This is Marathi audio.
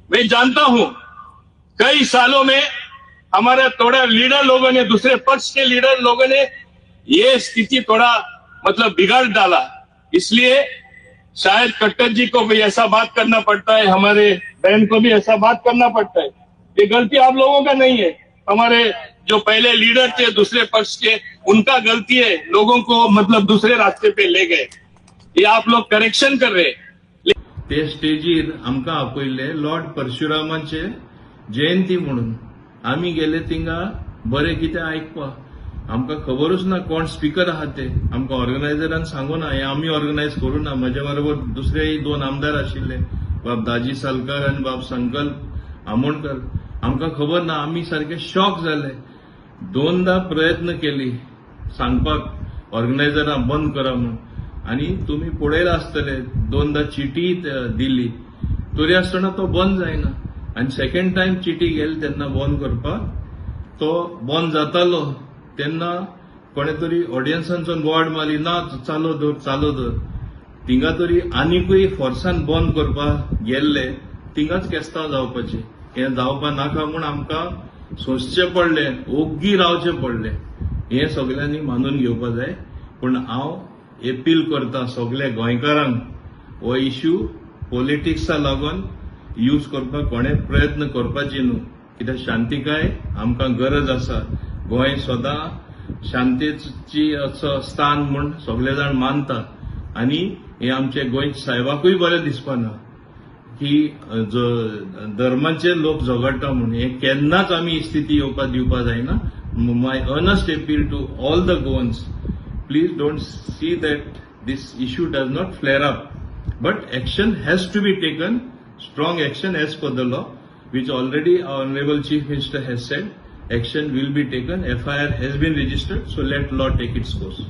मैं जानता हूं कई सालों में हमारे थोड़ा लीडर लोगों ने, दूसरे पक्ष के लीडर लोगों ने ये स्थिति थोड़ा मतलब बिगाड़ डाला। इसलिए शायद कट्टर जी को भी ऐसा बात करना पड़ता है, हमारे बहन को भी ऐसा बात करना पड़ता है। ये गलती आप लोगों का नहीं है, हमारे जो पहले लीडर थे दूसरे पक्ष के, उनका गलती है। लोगों को मतलब दूसरे रास्ते पे ले गए, ये आप लोग करेक्शन कर रहे। ते स्टेजीर आमकां आपयले लॉर्ड परशुरामाचे जयंती म्हणून आमी गेले थिंगा बरे कितें आयकपाक। आमकां खबरूच ना कोण स्पीकर आहा ते, आमकां ऑर्गनायझरान सांगूना, हे आमी ऑर्गनायज करूना। म्हज्या बरोबर दुसरेय 2 आमदार आशिल्ले, बाब दाजी सालकार आनी बाब संकल्प आमोणकर। आमकां खबर ना, आमी सारखे शॉक जाले। 2दा प्रयत्न केली सांगपाक ऑर्गनायझरांक बंद करा म्हणून, आणि तुम्ही पळयला आसतले 2दा चिटी दिली, तरी आसतना तो बंद जायना। आणि सेकंड टाइम चिटी गेली तेन्ना बंद करपाक, तो बंद जातालो तेन्ना कोणे तरी ऑडियन्सांचो बोवाड मारली, ना चालू दवर। थिंगा तरी आनिकूय फोर्सान बंद करपाक गेल्ले, थिंगाच केस्तांव जावपाचें। हें जावपा नाका म्हूण आमकां सोंसचें पडलें, ओग्गी रावचें पडलें। हें सगळ्यांनी मानून घेवपा जाय। पूण हांव अपील करता सगळे गोंयकारांक, हो इश्यू पॉलिटिक्सा लागून यूज करपाक कोणे प्रयत्न करपाची न्हू, कित्याक शांतीकाय आमकां गरज आसा। गोंय सदां शांतीची स्थान म्हूण सगळे जाण मानता, आनी हे आमचे गोंय साहेबाकूय बरें दिसपाना की धर्माचे लोक झगडटा म्हणून। हे केन्नाच आमी ही स्थिती येवपाक दिवपा जायना। My earnest appeal to all the Goans, please don't see that this issue does not flare up, but action has to be taken, strong action as per the law, which already our Honorable Chief Minister has said. Action will be taken, FIR has been registered, so let law take its course.